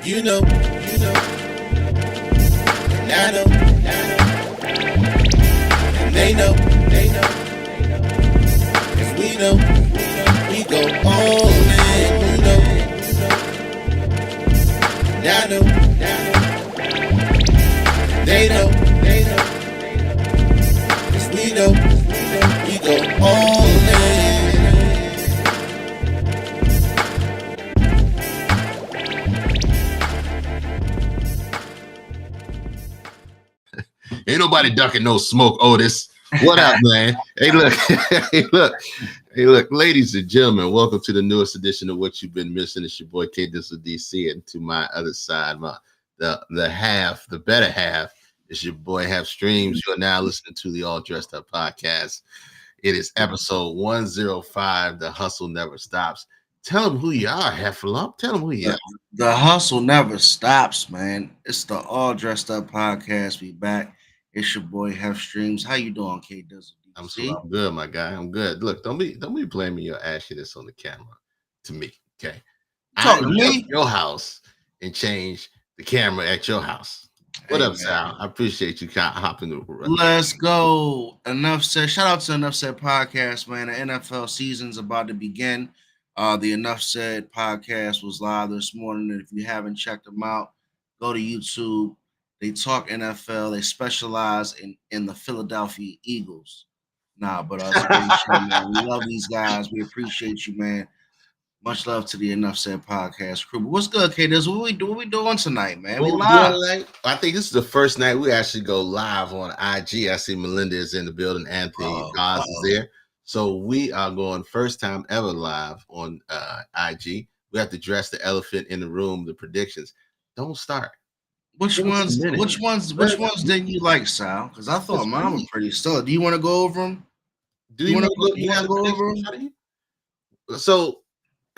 You know, and I know, and they know, 'cause we go all in. And I know, they know, 'cause we go all in. Ain't nobody ducking no smoke, Otis. What up, man? Hey, look, hey, look, ladies and gentlemen, welcome to the newest edition of What You've Been Missing. It's your boy K Dizzle DC, and to my other side, the better half, is your boy Half Streams. You are now listening to the All Dressed Up podcast. It is episode 105. The hustle never stops. Tell them who you are, Heffalump. Tell them who you are. The hustle never stops, man. It's the All Dressed Up podcast. We back. It's your boy Hef Streams. How you doing, K Dizzle? I'm good, my guy. I'm good. Look, don't be blaming your ashiness on the camera to me. Okay. Talking to me? Your house and change the camera at your house. What up, Sal? I appreciate you hopping over. Let's go. Enough said. Shout out to Enough Said podcast, man. The NFL season's about to begin. The Enough Said podcast was live this morning, and if you haven't checked them out, go to YouTube. They talk NFL. They specialize in the Philadelphia Eagles. Nah, but man, we love these guys. We appreciate you, man. Much love to the Enough Said podcast crew. But what's good, K? What we doing tonight, man? We live. I think this is the first night we actually go live on IG. I see Melinda is in the building. Anthony Oz is there. So we are going first time ever live on IG. We have to dress the elephant in the room. The predictions. Don't start. Which ones didn't you like, Sal? Because I thought mine were pretty stellar. Do you want to go over them? Do you want to go over them? So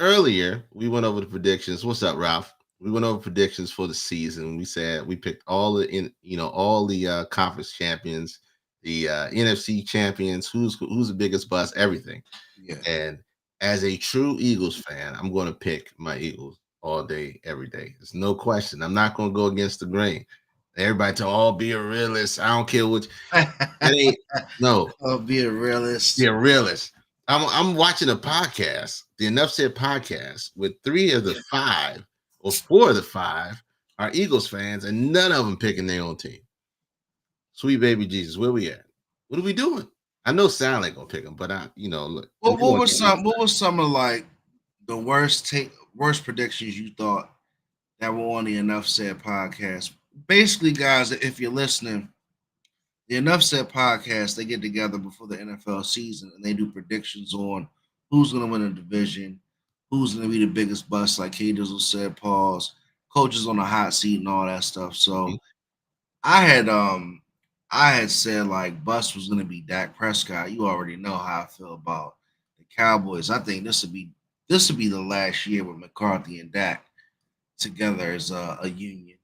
earlier we went over the predictions. What's up, Ralph? We went over predictions for the season. We said we picked all the conference champions, the NFC champions, who's the biggest bust, everything. Yeah. And as a true Eagles fan, I'm going to pick my Eagles all day, every day. There's no question. I'm not going to go against the grain. Everybody to all be a realist. I don't care what. Be a realist. Be a realist. I'm watching a podcast, the Enough Said podcast, with 3 of the 5 or 4 of the 5 are Eagles fans, and none of them picking their own team. Sweet baby Jesus, where we at? What are we doing? I know Sal ain't gonna pick them, but look. What was some of like the worst predictions you thought that were on the Enough Said podcast? Basically, guys, if you're listening, the Enough Said podcast, they get together before the NFL season and they do predictions on who's going to win a division, who's going to be the biggest bust, like K Dizzle said, pause, coaches on the hot seat and all that stuff. So I had said like bust was going to be Dak Prescott. You already know how I feel about the Cowboys. I think this would be the last year with McCarthy and Dak together as a union.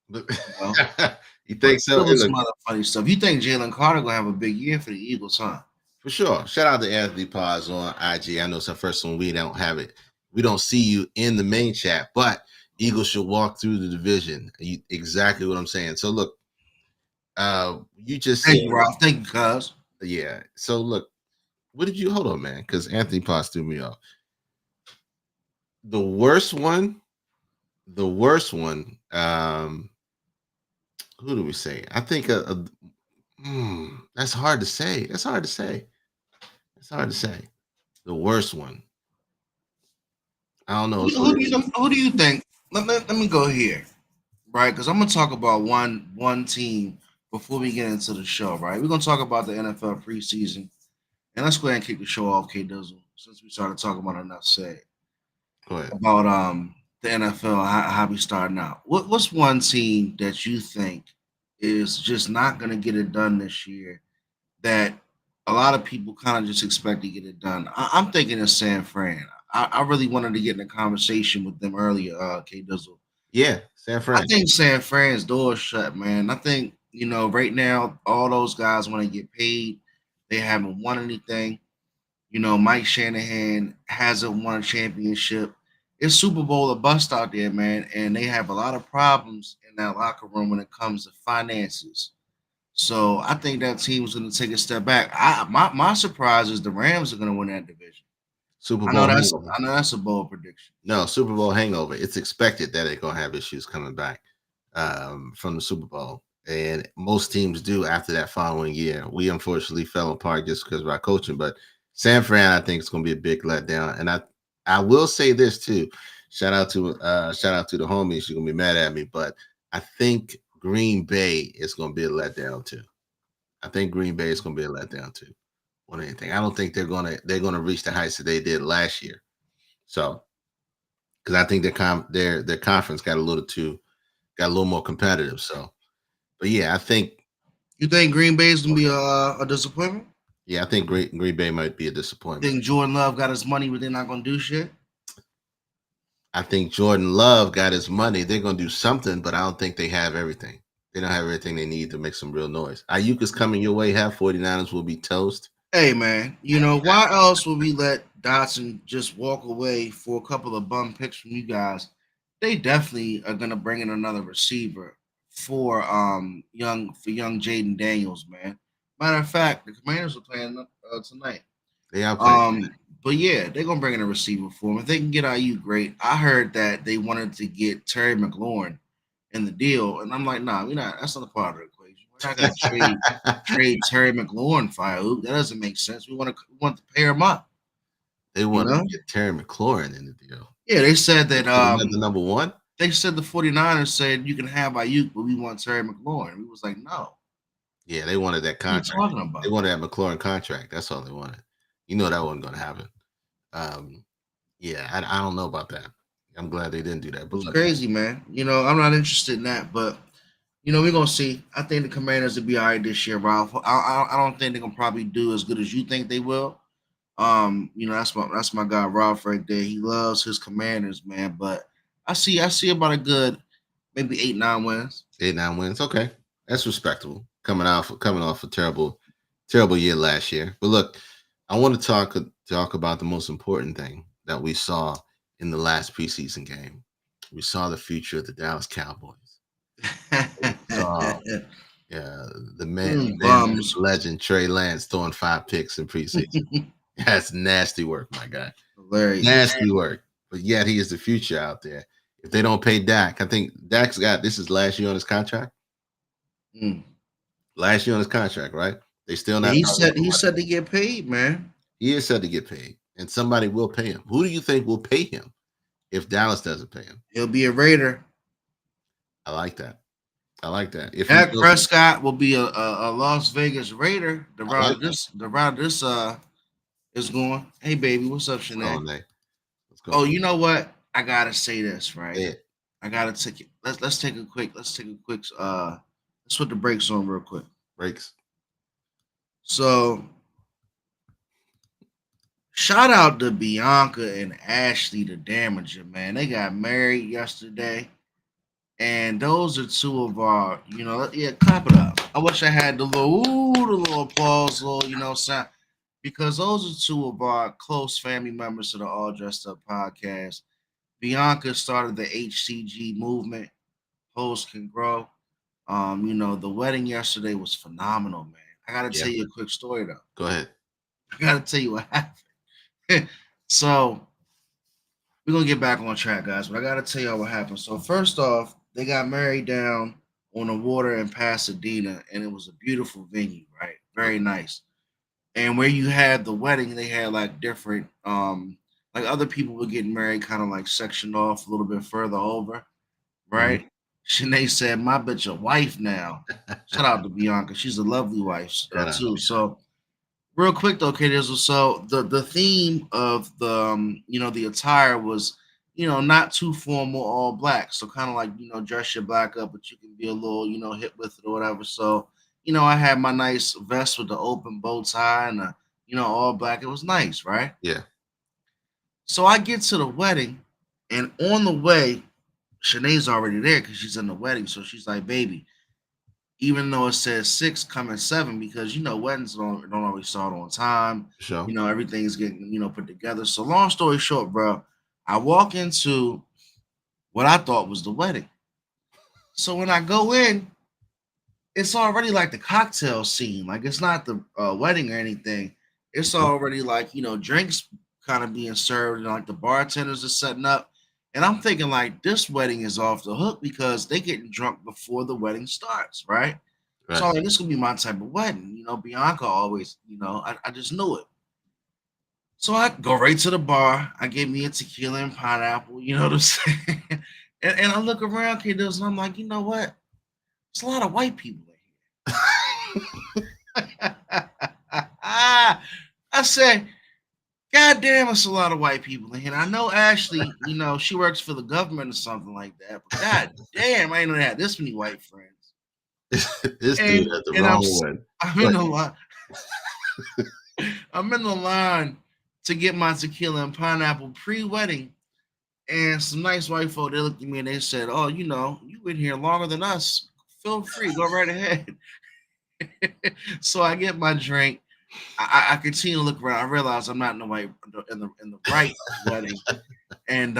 You think so? Some other funny stuff. You think Jalen Carter gonna have a big year for the Eagles, huh? For sure. Shout out to Anthony Paz on IG. I know it's our first one. We don't have it. We don't see you in the main chat, but Eagles should walk through the division. Exactly what I'm saying. So look, you just thank you, Rob. Thank you, cuz. Yeah. So look, what did you hold on, man? Because Anthony Paz threw me off. The worst one. Who do we say? I think that's hard to say. The worst one. I don't know. Who do you think? Let me go here, right? Because I'm gonna talk about one team before we get into the show, right? We're gonna talk about the NFL preseason, and let's go ahead and kick the show off, K Dizzle, since we started talking about Enough Said. Go ahead. About the NFL, how we starting out. What's one team that you think is just not going to get it done this year that a lot of people kind of just expect to get it done? I'm thinking of San Fran. I really wanted to get in a conversation with them earlier, K Dizzle. Yeah, San Fran. I think San Fran's door shut, man. I think, right now, all those guys want to get paid. They haven't won anything. Mike Shanahan hasn't won a championship. it's Super Bowl or bust out there, man, and they have a lot of problems in that locker room when it comes to finances. So I think that team's going to take a step back. My surprise is the Rams are going to win that division. Super I know Bowl that's hangover. I know that's a bold prediction. No, Super Bowl hangover. It's expected that they're gonna have issues coming back from the Super Bowl, and most teams do after that following year. We unfortunately fell apart just because of our coaching, but San Fran, I think, is gonna be a big letdown. And I will say this too. Shout out to the homies. You're gonna be mad at me, but I think Green Bay is gonna be a letdown too. I think Green Bay is gonna be a letdown too. More than anything, I don't think they're gonna reach the heights that they did last year. So because I think their conference got a little more competitive. So, but yeah, You think Green Bay is going to be a disappointment? I think Green Bay might be a disappointment. Think Jordan Love got his money, but they're not going to do shit? I think Jordan Love got his money. They're gonna do something, but I don't think they have everything. They don't have everything they need to make some real noise. Ayuk is coming your way. Half 49ers will be toast. Hey, man, why else would we let Dotson just walk away for a couple of bum picks from you guys? They definitely are going to bring in another receiver for young Jaden Daniels, man. Matter of fact, the Commanders are playing tonight. They outplayed. But yeah, they're gonna bring in a receiver for him. If they can get IU, great. I heard that they wanted to get Terry McLaurin in the deal, and I'm like, nah, we're not. That's not a part of the equation. We're not gonna trade Terry McLaurin for IU. That doesn't make sense. We want to pair him up. They want to get Terry McLaurin in the deal. Yeah, they said that the number one. They said the 49ers said you can have Ayuk, but we want Terry McLaurin. We was like, no. Yeah, they wanted that contract. What are you talking about? They wanted that McLaurin contract. That's all they wanted. You know that wasn't going to happen. Yeah, I don't know about that. I'm glad they didn't do that. But it's crazy, man. I'm not interested in that, but we're gonna see. I think the Commanders will be all right this year, Ralph. I don't think they're gonna probably do as good as you think they will. That's my guy Ralph right there. He loves his Commanders, man. But I see about a good maybe 8-9 wins. 8-9 wins. Okay, that's respectable. Coming off a terrible year last year. But look, I want to talk about the most important thing that we saw in the last preseason game. We saw the future of the Dallas Cowboys. The legend Trey Lance throwing 5 picks in preseason. That's nasty work, my guy. Hilarious. Nasty work. But yet he is the future out there. If they don't pay Dak, I think Dak's this is last year on his contract. Last year on his contract, right? They still not. He said to get paid, man. He is said to get paid, and somebody will pay him. Who do you think will pay him if Dallas doesn't pay him? He'll be a Raider. I like that. If Dak Prescott will be a Las Vegas Raider. The route this is going. Hey baby, what's up, Sinead? Oh, you know what? I gotta say this, right? Yeah. I gotta take it. Let's take a quick. Let's put the brakes on real quick. Brakes. So, shout out to Bianca and Ashley, the Damager, man. They got married yesterday. And those are two of our, clap it up. I wish I had the little applause, sound. Because those are two of our close family members to the All Dressed Up podcast. Bianca started the HCG movement. Hoes Can Grow. The wedding yesterday was phenomenal, man. I gotta tell you a quick story though. Go ahead. I gotta tell you what happened. So we're gonna get back on track, guys. But I gotta tell y'all what happened. So first off, they got married down on the water in Pasadena, and it was a beautiful venue, right? Very nice. And where you had the wedding, they had like different, like other people were getting married, kind of like sectioned off a little bit further over, right? Mm-hmm. Shanae said, "My bitch a wife now." Shout out to Bianca. She's a lovely wife too. So real quick though, okay, so the theme of the the attire was not too formal, all black. So kind of like dress your black up, but you can be a little hip with it or whatever. So I had my nice vest with the open bow tie and all black. It was nice, right? Yeah. So I get to the wedding, and on the way, Shanae's already there because she's in the wedding. So she's like, "Baby, even though it says 6, come at 7, because weddings don't always start on time. Sure. Everything's getting put together." So long story short, bro, I walk into what I thought was the wedding. So when I go in, it's already like the cocktail scene. Like it's not the wedding or anything. It's already like, drinks kind of being served and like the bartenders are setting up. And I'm thinking like this wedding is off the hook because they getting drunk before the wedding starts, right? So Right. like, this could be my type of wedding. Bianca always, I just knew it. So I go right to the bar. I get me a tequila and pineapple, you know what I'm saying? And I look around, kiddos, and I'm like, you know what? There's a lot of white people in here. I said, God damn, it's a lot of white people in here. And I know Ashley, she works for the government or something like that. But God damn, I ain't know they had this many white friends. This dude had the wrong one. I'm in the line. I'm in the line to get my tequila and pineapple pre-wedding. And some nice white folk, they looked at me and they said, oh, you been here longer than us. Feel free, go right ahead. So I get my drink. I continue to look around. I realize I'm not in the right wedding. And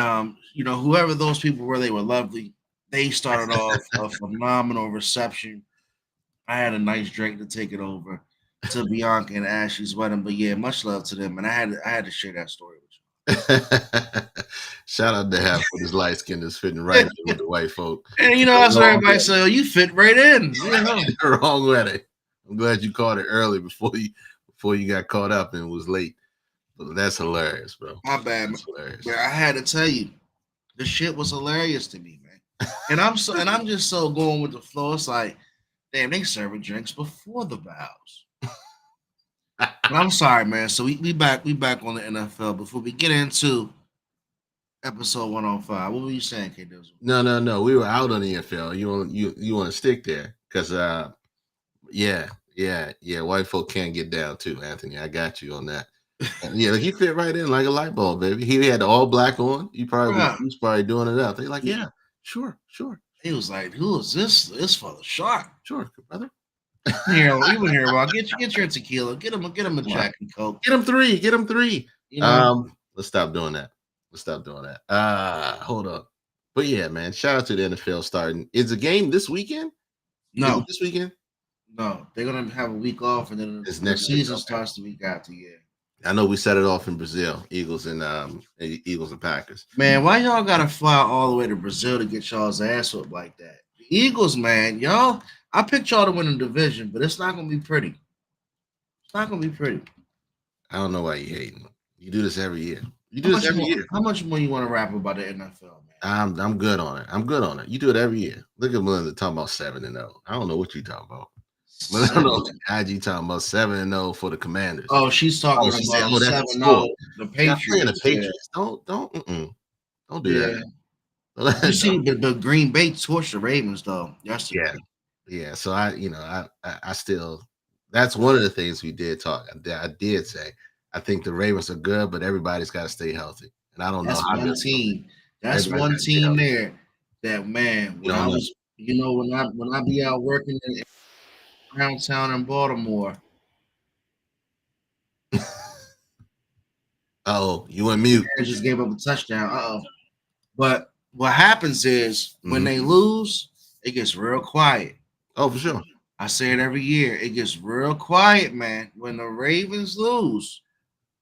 whoever those people were, they were lovely. They started off a phenomenal reception. I had a nice drink to take it over to Bianca and Ashley's wedding. But yeah, much love to them. And I had to share that story with you. Shout out to Hap with his light skin that's fitting right in with the white folk. And that's what everybody say. Oh, you fit right in. The wrong wedding. I'm glad you caught it early before you got caught up and was late. But that's hilarious, bro. My bad. That's hilarious. I had to tell you, the shit was hilarious to me, man. And I'm just so going with the flow. It's like, damn, they serving drinks before the vows. But I'm sorry, man. So we back on the NFL. Before we get into episode 105, what were you saying, K Dizzle? No. We were out on the NFL. You want to stick there because yeah. White folk can't get down too, Anthony. I got you on that. Yeah, like he fit right in like a light bulb, baby. He had the all black on. He was probably doing it up. They like, yeah, sure. He was like, who is this? This for the shark. Sure, brother. Here, even here, well, get your tequila. Get him a Jack and Coke. Get him three. Let's stop doing that. Hold up. But yeah, man, shout out to the NFL starting. Is the game this weekend? No. This weekend? No, they're gonna have a week off, and then the season starts the week after. Yeah, I know we set it off in Brazil, Eagles and Packers. Man, why y'all gotta fly all the way to Brazil to get y'all's ass up like that? The Eagles, man, y'all. I picked y'all to win the division, but it's not gonna be pretty. It's not gonna be pretty. I don't know why you hating. You do this every year. How much more you want to rap about the NFL, man? I'm good on it. You do it every year. Look at Melinda talking about 7-0. I don't know what you're talking about. But I don't know. IG talking about 7-0 for the Commanders. Oh, she's talking about 7-0 the Patriots. The Patriots. Yeah. Don't do that. You see, the Green Bay torched the Ravens though yesterday. Yeah. So I still. That's one of the things we did talk. I did say I think the Ravens are good, but everybody's got to stay healthy. And I don't know how one team. That's one team there. That man. When I was, when I be out working in downtown in Baltimore. Oh, you went mute. I just gave up a touchdown. But what happens is when they lose, it gets real quiet. Oh, for sure. I say it every year. It gets real quiet, man. When the Ravens lose,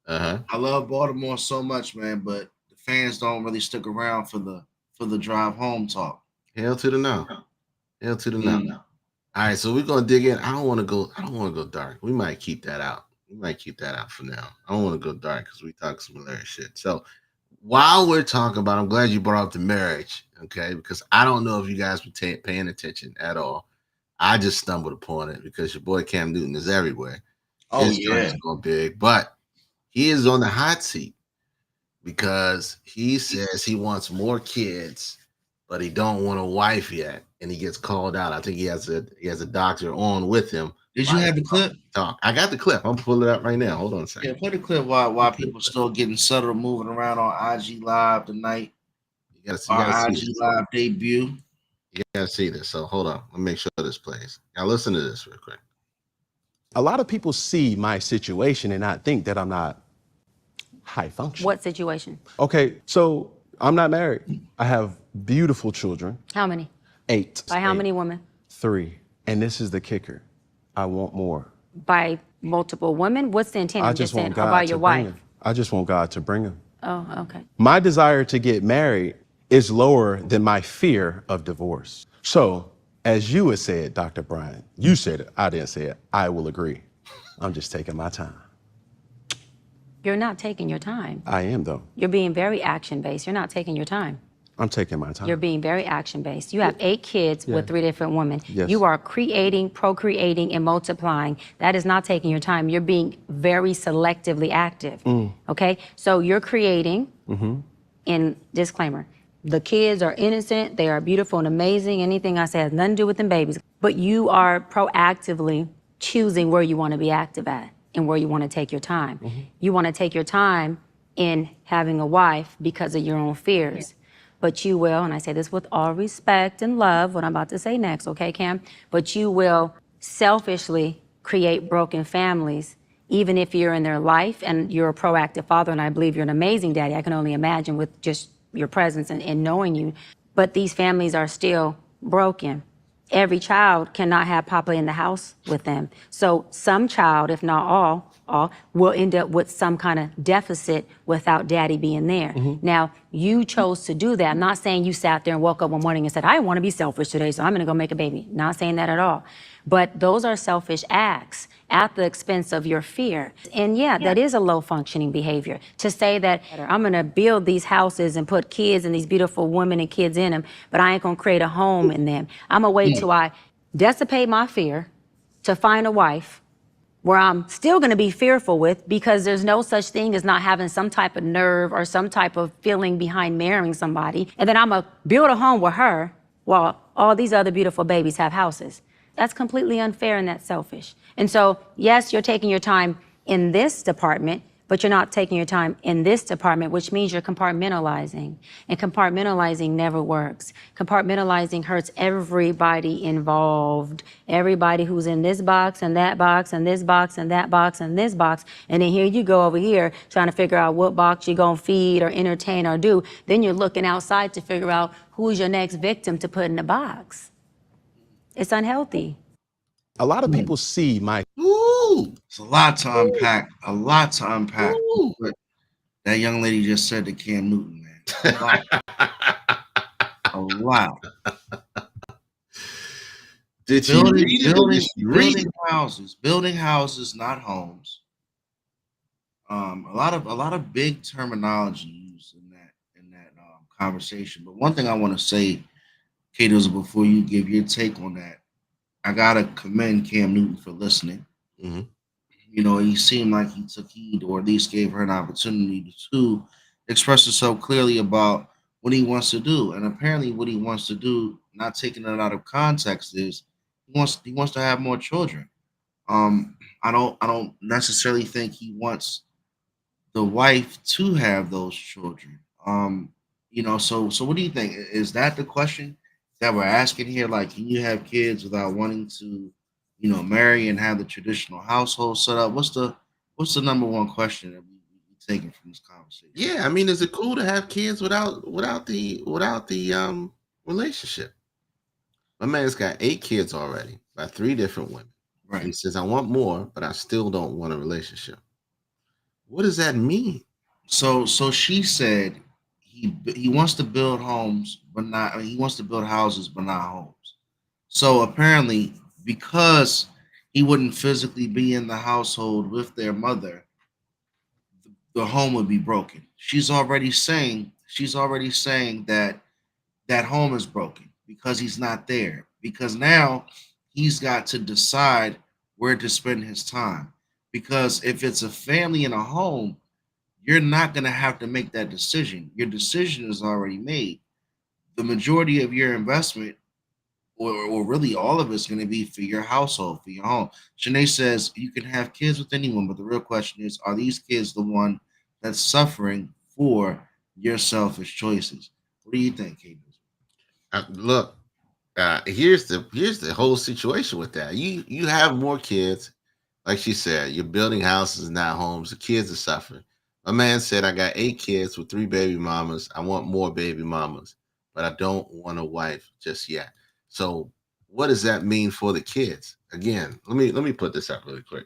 I love Baltimore so much, man. But the fans don't really stick around for the drive home talk. Hell to the no. All right, so we're gonna dig in. I don't want to go dark. We might keep that out. For now. I don't want to go dark because we talk some hilarious shit. So while we're talking about, I'm glad you brought up the marriage, okay? Because I don't know if you guys were paying attention at all. I just stumbled upon it because your boy Cam Newton is everywhere. His is going big, but he is on the hot seat because he says he wants more kids, but he don't want a wife yet. And he gets called out. I think he has a doctor on with him. Did you have the clip? I got the clip. I'm pulling it up right now. Hold on a second. Yeah, play the clip while people still getting settled, moving around on IG Live tonight. You gotta IG Live debut. You gotta see this. So hold on. Let me make sure this plays. Now listen to this real quick. A lot of people see my situation and not think that I'm not high function. What situation? Okay, so I'm not married. I have beautiful children. How many? 8. By how 8. many women? 3. And this is the kicker. I want more. By multiple women? What's the intent? I I'm just saying, want or God by to your bring wife? him. I just want God to bring him. Oh, okay. My desire to get married is lower than my fear of divorce. So, as you had said, Dr. Brian, you said it, I didn't say it, I will agree. I'm just taking my time. You're not taking your time. I am, though. You're being very action-based. You're not taking your time. I'm taking my time. You're being very action-based. You have 8 kids with 3 different women. Yes. You are creating, procreating, and multiplying. That is not taking your time. You're being very selectively active, okay? So you're creating, in disclaimer, the kids are innocent, they are beautiful and amazing. Anything I say has nothing to do with them babies. But you are proactively choosing where you want to be active at and where you want to take your time. You want to take your time in having a wife because of your own fears. But you will, and I say this with all respect and love, what I'm about to say next, okay, Cam? But you will selfishly create broken families, even if you're in their life and you're a proactive father, and I believe you're an amazing daddy. I can only imagine with just your presence and knowing you. But these families are still broken. Every child cannot have Papa in the house with them. So some child, if not all will end up with some kind of deficit without daddy being there. Now, you chose to do that. I'm not saying you sat there and woke up one morning and said, I want to be selfish today, so I'm going to go make a baby. Not saying that at all. But those are selfish acts at the expense of your fear. And yeah, that is a low functioning behavior. To say that I'm going to build these houses and put kids and these beautiful women and kids in them, but I ain't going to create a home in them. I'm going to wait till I dissipate my fear to find a wife where I'm still going to be fearful with, because there's no such thing as not having some type of nerve or some type of feeling behind marrying somebody. And then I'm going to build a home with her while all these other beautiful babies have houses. That's completely unfair and that's selfish. And so, yes, you're taking your time in this department, but you're not taking your time in this department, which means you're compartmentalizing. And compartmentalizing never works. Compartmentalizing hurts everybody involved. Everybody who's in this box and that box and this box and that box and this box. And then here you go over here trying to figure out what box you're going to feed or entertain or do. Then you're looking outside to figure out who's your next victim to put in the box. It's unhealthy. A lot of people see my Ooh, It's a lot to unpack. A lot to unpack. ooh. But that young lady just said to Cam Newton, man. A lot. A lot. Did you read it? Did you read it? Building houses, not homes. A lot of big terminology used in that conversation. But one thing I want to say, Katos, before you give your take on that, I gotta commend Cam Newton for listening. Mhm. You know, he seemed like he took heed, or at least gave her an opportunity to express herself clearly about what he wants to do. And apparently, what he wants to do, not taking it out of context, is he wants to have more children. I don't necessarily think he wants the wife to have those children. You know, so what do you think? Is that the question that we're asking here? Like, can you have kids without wanting to, you know, marry and have the traditional household set up? What's the number one question that we taking from this conversation? Yeah, I mean, is it cool to have kids without the relationship? My man's got 8 kids already by 3 different women. And he Right. says, I want more, but I still don't want a relationship. What does that mean? So she said he wants to build homes, but not. He wants to build houses, but not homes. So apparently, because he wouldn't physically be in the household with their mother, the home would be broken. She's already saying that that home is broken because he's not there. Because now he's got to decide where to spend his time. Because if it's a family in a home, you're not going to have to make that decision. Your decision is already made. The majority of your investment, or really all of it's going to be for your household, for your home. Shanae says you can have kids with anyone, but the real question is, are these kids the one that's suffering for your selfish choices? What do you think, Kate? Look, here's the whole situation with that. You have more kids, like she said. You're building houses, not homes. The kids are suffering. My man said, I got 8 kids with 3 baby mamas. I want more baby mamas, but I don't want a wife just yet. So what does that mean for the kids? Again, let me put this up really quick.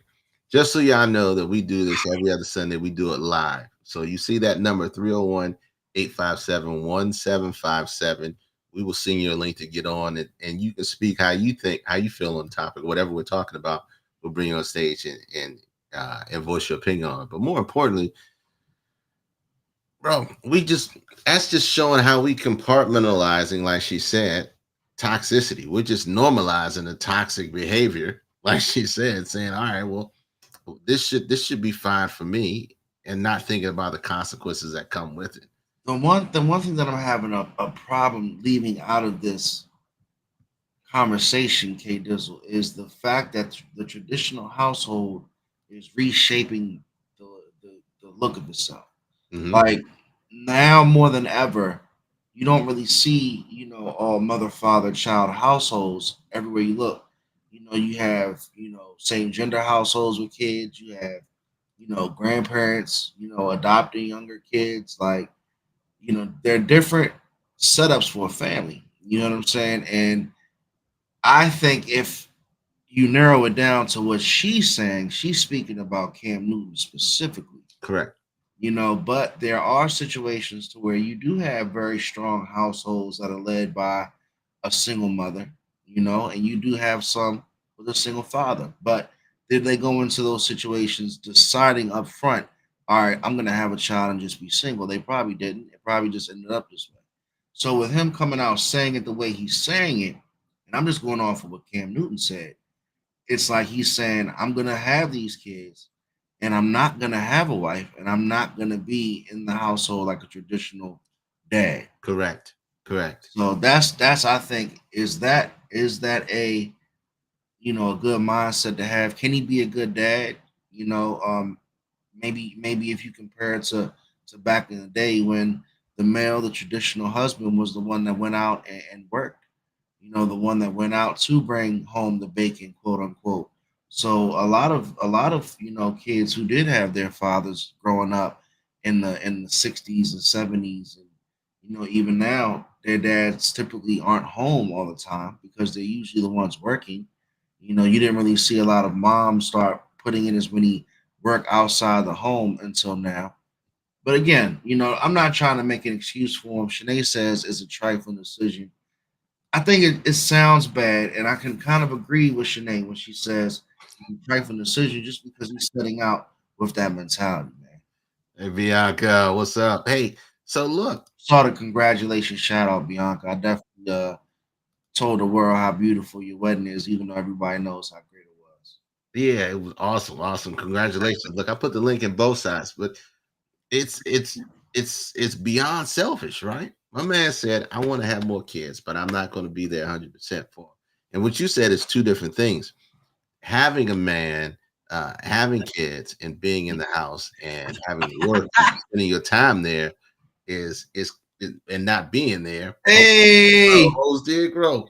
Just so y'all know that we do this every other Sunday, we do it live. So you see that number 301-857-1757. We will send you a link to get on it, and you can speak how you think, how you feel on the topic, whatever we're talking about. We'll bring you on stage and voice your opinion on it. But more importantly, bro, that's just showing how we compartmentalizing, like she said, toxicity. We're just normalizing the toxic behavior, like she said, saying, all right, well, this should be fine for me, and not thinking about the consequences that come with it. The one thing that I'm having a problem leaving out of this conversation, K Dizzle, is the fact that the traditional household is reshaping the look of itself. Mhm. Like now more than ever, you don't really see, all mother, father, child households everywhere you look. You have, same gender households with kids, you have, grandparents, adopting younger kids. Like, there are different setups for a family. You know what I'm saying? And I think if you narrow it down to what she's saying, she's speaking about Cam Newton specifically. Correct. But there are situations to where you do have very strong households that are led by a single mother, and you do have some with a single father. But did they go into those situations deciding up front, all right, I'm going to have a child and just be single? They probably didn't. It probably just ended up this way. So with him coming out saying it the way he's saying it, and I'm just going off of what Cam Newton said, it's like he's saying, I'm going to have these kids and I'm not going to have a wife and I'm not going to be in the household like a traditional dad. Correct. So that's I think, is that a a good mindset to have? Can he be a good dad? Maybe if you compare it to back in the day when the traditional husband was the one that went out and worked, the one that went out to bring home the bacon, quote unquote. So a lot of kids who did have their fathers growing up in the 60s and 70s, and even now their dads typically aren't home all the time because they're usually the ones working. You didn't really see a lot of moms start putting in as many work outside the home until now. But again, I'm not trying to make an excuse for him. Shanae says it's a trifling decision. I think it sounds bad, and I can kind of agree with Shanae when she says it's a trifling decision just because he's setting out with that mentality, man. Hey, Bianca, what's up? Hey, so look. Saw the congratulations shout out, Bianca. I definitely told the world how beautiful your wedding is, even though everybody knows how great it was. Yeah, it was awesome. Congratulations. Look, I put the link in both sides, but it's beyond selfish, right? My man said, I want to have more kids, but I'm not going to be there 100% for them. And what you said is two different things. Having a man, having kids, and being in the house and having to work, spending your time there is and not being there. Hey, Hoes did grow.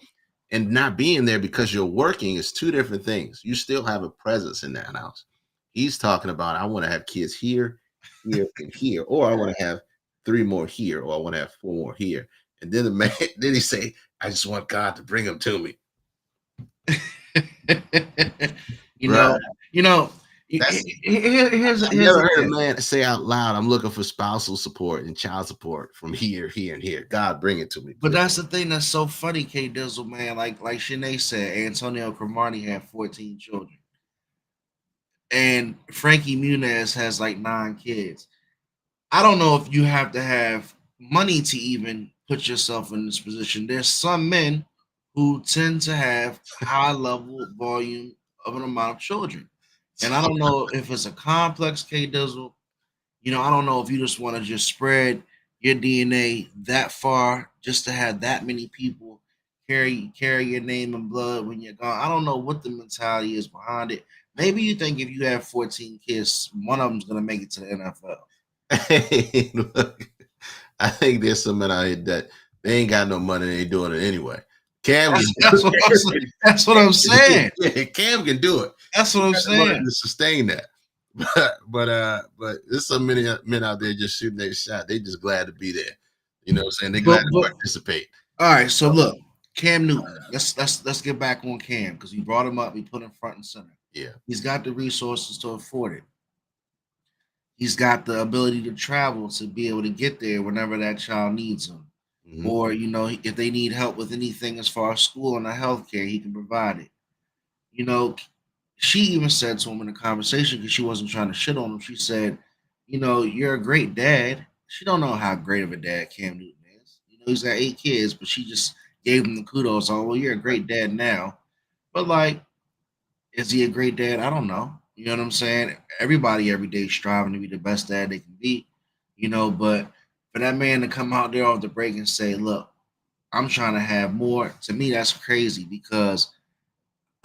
And not being there because you're working is two different things. You still have a presence in that house. He's talking about, I want to have kids here, and here, or I want to have 3 more here, or I want to have 4 more here. And then the man, then he say, I just want God to bring them to me. Here's I've never heard a man say out loud, I'm looking for spousal support and child support from here, and here. God, bring it to me. But that's the thing that's so funny, K Dizzle, man. Like Shanae said, Antonio Cromartie had 14 children. And Frankie Muniz has like 9 kids. I don't know if you have to have money to even put yourself in this position. There's some men who tend to have high level volume of an amount of children. And I don't know if it's a complex, K Dizzle. I don't know if you just want to just spread your DNA that far just to have that many people carry your name and blood when you're gone. I don't know what the mentality is behind it. Maybe you think if you have 14 kids, one of them's going to make it to the NFL. Hey, look, I think there's some men out here that they ain't got no money, they doing it anyway. Cam, that's what I'm saying. Yeah, Cam can do it. That's what I'm saying. To sustain that. but there's so many men out there just shooting their shot. They just glad to be there. You know what I'm saying? They glad to But participate. all right, so look, Cam Newton. Let's get back on Cam because we brought him up. We put him front and center. Yeah. He's got the resources to afford it. He's got the ability to travel to be able to get there whenever that child needs him. Mhm. Or, if they need help with anything as far as school and the healthcare, he can provide it. She even said to him in a conversation because she wasn't trying to shit on him. She said, you're a great dad. She don't know how great of a dad Cam Newton is. He's got 8 kids, but she just gave him the kudos. Oh, well, you're a great dad now. But like, is he a great dad? I don't know. You know what I'm saying? Everybody every day striving to be the best dad they can be, but for that man to come out there off the break and say, look, I'm trying to have more, to me, that's crazy because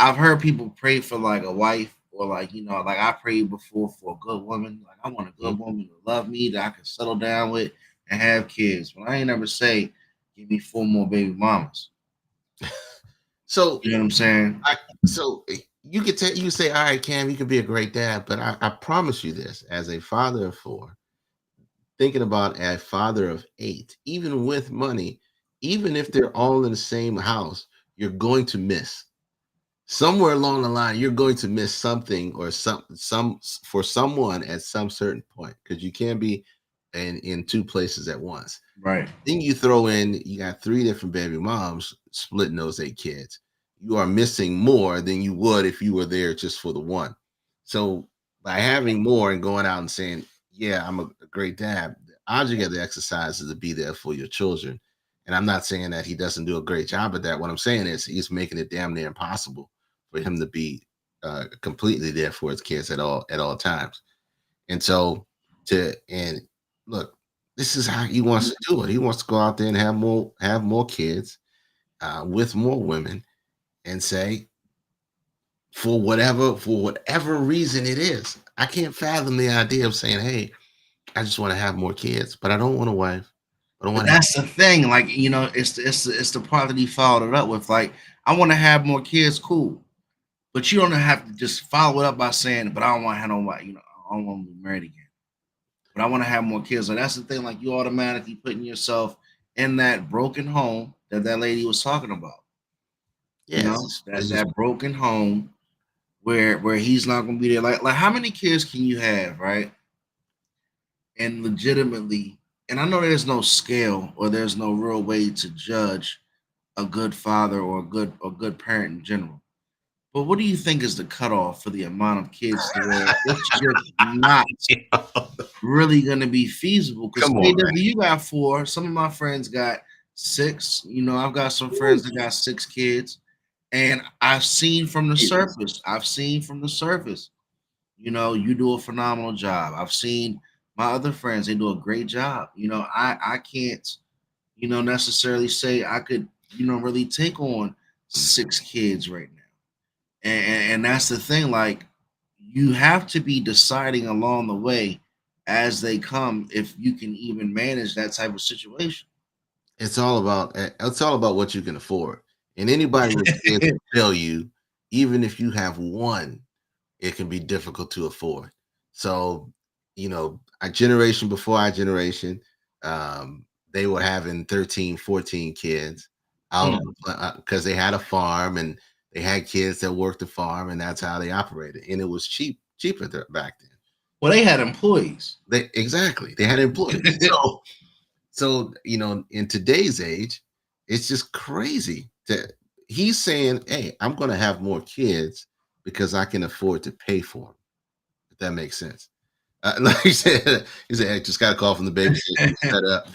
I've heard people pray for like a wife or like, like I prayed before for a good woman. Like I want a good woman to love me that I can settle down with and have kids. But I ain't never say, give me 4 more baby mamas. So You know what I'm saying? so you could say, all right, Cam, you can be a great dad, but I promise you this, as a father of 4, thinking about a father of 8, even with money, even if they're all in the same house, you're going to miss. Somewhere along the line, you're going to miss something or some for someone at some certain point because you can't be in 2 places at once. Right. Then you throw in, you got 3 different baby moms splitting those 8 kids. You are missing more than you would if you were there just for the one. So by having more and going out and saying, yeah, I'm a great dad, the odds you get to exercise is to be there for your children. And I'm not saying that he doesn't do a great job at that. What I'm saying is he's making it damn near impossible for him to be completely there for his kids at all times. And so and look, this is how he wants to do it. He wants to go out there and have more kids with more women and say, for whatever reason it is. I can't fathom the idea of saying, hey, I just want to have more kids, but I don't want a wife. I don't But want that's the thing, like it's the part that he followed it up with. Like, I want to have more kids, cool, but you don't have to just follow it up by saying, "But I don't want to have no wife." I don't want to be married again. But I want to have more kids. So that's the thing. Like, you automatically putting yourself in that broken home that lady was talking about. yes. That broken home where he's not going to be there. Like how many kids can you have, right? And legitimately, and I know there's no scale or there's no real way to judge a good father or a good parent in general. But what do you think is the cutoff for the amount of kids to where it's just not really going to be feasible? Because Come on, you got 4. Some of my friends got 6. I've got some friends that got 6 kids, and I've seen from the surface. You do a phenomenal job. I've seen my other friends; they do a great job. I can't, necessarily say I could, really take on 6 kids right now. And that's the thing. Like, you have to be deciding along the way as they come if you can even manage that type of situation. it's all about what you can afford. And anybody with kids will tell you, even if you have one, it can be difficult to afford. So, a generation before our generation, they were having 13, 14 kids out because they had a farm and they had kids that worked the farm, and that's how they operated. And it was cheaper back then. Well, they had employees. They had employees. So in today's age, it's just crazy that he's saying, hey, I'm going to have more kids because I can afford to pay for them. If that makes sense. Like he said, hey, just got a call from the babysitter set up.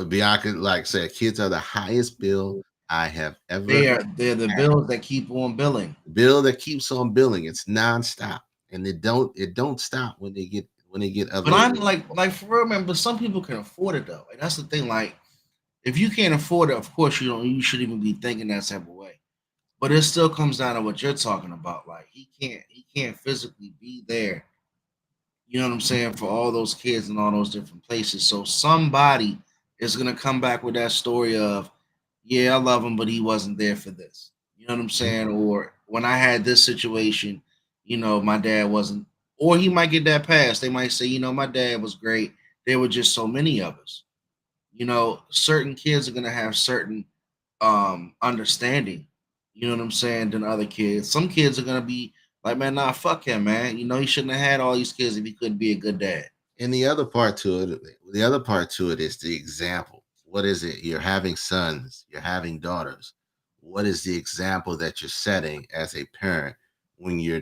Bianca, like said, kids are the highest bill I have ever. They're the bills that keep on billing. Bill that keeps on billing. It's nonstop, and it don't stop when they get other. But I'm like for real, man. But some people can afford it though. Like, that's the thing. Like, if you can't afford it, of course you shouldn't even be thinking that type of way. But it still comes down to what you're talking about. Like, he can't physically be there. You know what I'm saying, for all those kids in all those different places. So somebody is gonna come back with that story of, yeah, I love him, but he wasn't there for this. You know what I'm saying? Or when I had this situation, my dad wasn't Or he might get that pass. They might say, my dad was great. There were just so many of us. Certain kids are gonna have certain understanding, you know what I'm saying, than other kids. Some kids are gonna be like, man, nah, fuck him, man. He shouldn't have had all these kids if he couldn't be a good dad. And the other part to it is the example. What is it? You're having sons, you're having daughters. What is the example that you're setting as a parent when you're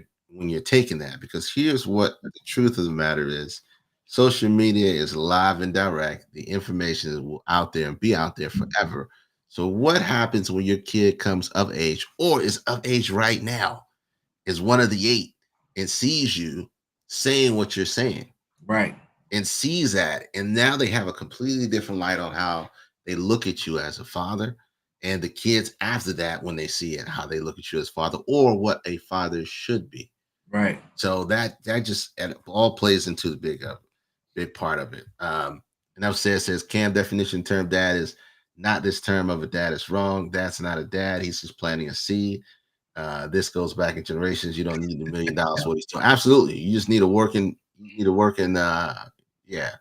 taking that? Because here's what the truth of the matter is. Social media is live and direct. The information is out there and be out there forever. So what happens when your kid comes of age or is of age right now, is one of the eight, and sees you saying what you're saying? Right. And sees that, and now they have a completely different light on how they look at you as a father, and the kids after that, when they see it, how they look at you as father or what a father should be. Right. So that just all plays into the big part of it. And upstairs says Cam definition term dad is not this term of a dad is wrong. That's not a dad. He's just planting a seed. This goes back in generations. You don't need $1 million for what he's doing. Absolutely. You just need a working yeah.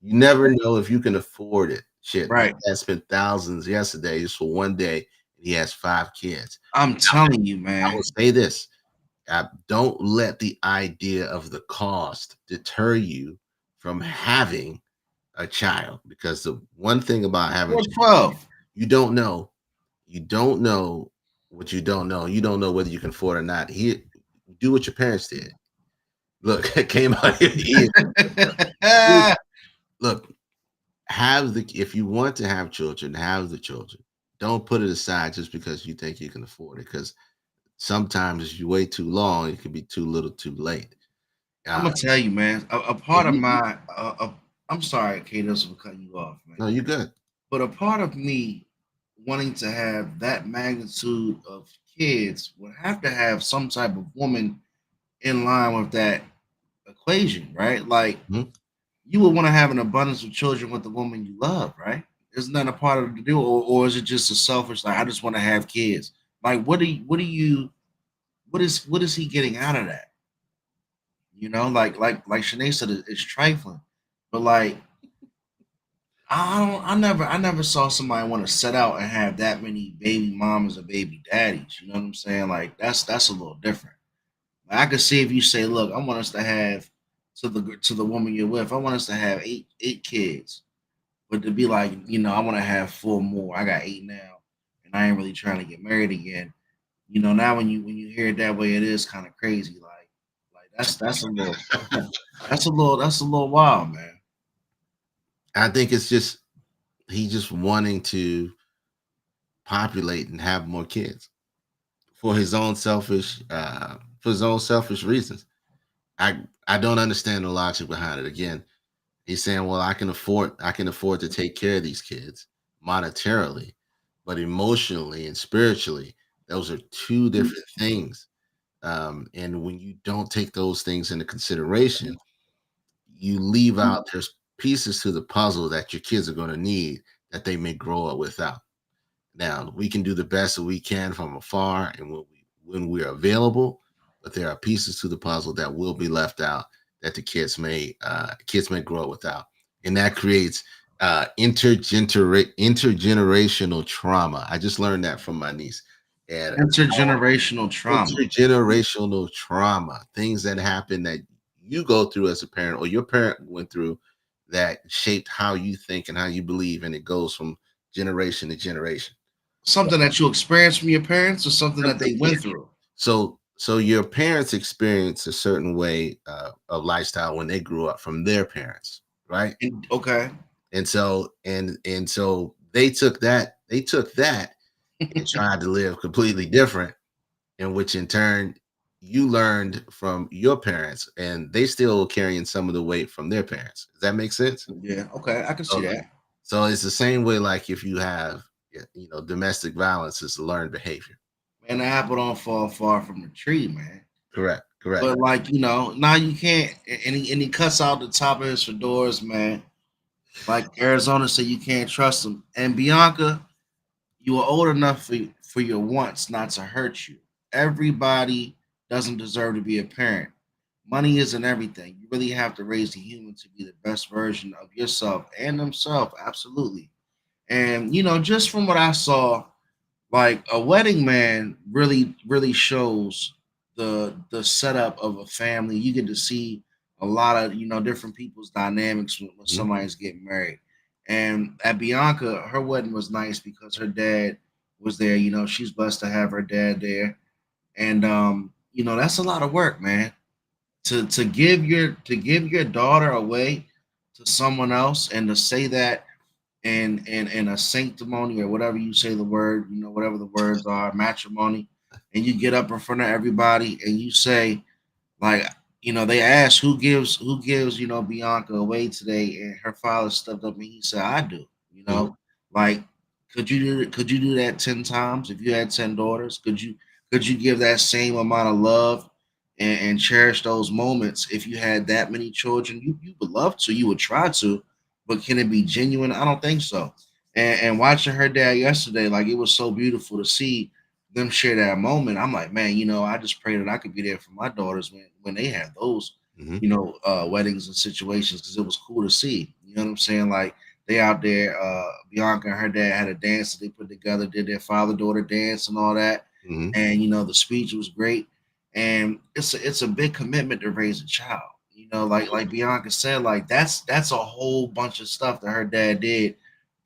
You never know if you can afford it. Shit. Right. I spent thousands yesterday just for one day, and he has 5 kids. I'm telling you, man. I will say this. Don't let the idea of the cost deter you from having a child, because the one thing about having 12. you don't know what you don't know. You don't know whether you can afford it or not. Do what your parents did. Look, it came out here. Look, if you want to have children, have the children. Don't put it aside just because you think you can afford it, because sometimes if you wait too long, it can be too little too late. I'm gonna tell you, man, a part of my I'm sorry, Kados, for cutting you off, man. No, you're good. But a part of me wanting to have that magnitude of kids would have to have some type of woman in line with that equation, right? Like, you would want to have an abundance of children with the woman you love, right? Isn't that a part of the deal, or is it just a selfish, like, I just want to have kids? Like, what is he getting out of that? Like Shanae said, it's trifling, but like, I never saw somebody want to set out and have that many baby mamas or baby daddies. You know what I'm saying? Like, that's a little different. Like, I could see if you say, look, I want us to have to the woman you're with, I want us to have eight kids, but to be like, I want to have 4 more. I got 8 now, and I ain't really trying to get married again. Now when you hear it that way, it is kind of crazy. Like that's a little that's a little wild, man. I think it's just he just wanting to populate and have more kids for his own selfish reasons. I don't understand the logic behind it. Again, he's saying, well, I can afford to take care of these kids monetarily, but emotionally and spiritually, those are 2 different things. And when you don't take those things into consideration, you leave out, there's pieces to the puzzle that your kids are going to need that they may grow up without. Now, we can do the best that we can from afar and when we're available, but there are pieces to the puzzle that will be left out that the kids may grow up without. And that creates intergenerational trauma. I just learned that from my niece. And Intergenerational trauma, things that happen that you go through as a parent or your parent went through that shaped how you think and how you believe, and it goes from generation to generation. Something that you experienced from your parents, or something that they went through. So your parents experienced a certain way of lifestyle when they grew up from their parents, right? Okay. And so they took that and tried to live completely different, in which in turn you learned from your parents, and they still carrying some of the weight from their parents. Does that make sense? Yeah. Okay. I can see that. So it's the same way, like if you have, domestic violence is learned behavior. Man, the apple don't fall far from the tree, man. Correct. But like, now you can't, and he cuts out the top of his fedoras, man. Like Arizona said, you can't trust him. And Bianca, you are old enough for your wants not to hurt you. Everybody doesn't deserve to be a parent. money isn't everything. You really have to raise the human to be the best version of yourself and themselves. Absolutely. And just from what I saw, like a wedding man really shows the setup of a family. You get to see a lot of different people's dynamics when Mhm. somebody's getting married. And at Bianca, her wedding was nice because her dad was there. She's blessed to have her dad there. And that's a lot of work, man. To give your daughter away to someone else and to say that in a sanctimony or whatever you say the word, whatever the words are, matrimony, and you get up in front of everybody and you say, like, they asked who gives, Bianca away today, and her father stepped up and he said, I do, Mhm. like, could you do that 10 times if you had 10 daughters? Could you give that same amount of love and cherish those moments if you had that many children? You would love to, you would try to, but can it be genuine? I don't think so. And watching her dad yesterday, like, it was so beautiful to see them share that moment. I'm like, man, I just pray that I could be there for my daughters when they have those, Mhm. weddings and situations, because it was cool to see. You know what I'm saying? Like, they out there, Bianca and her dad had a dance that they put together, did their father daughter dance and all that, Mhm. and the speech was great. And it's a big commitment to raise a child. Like Bianca said, like that's a whole bunch of stuff that her dad did,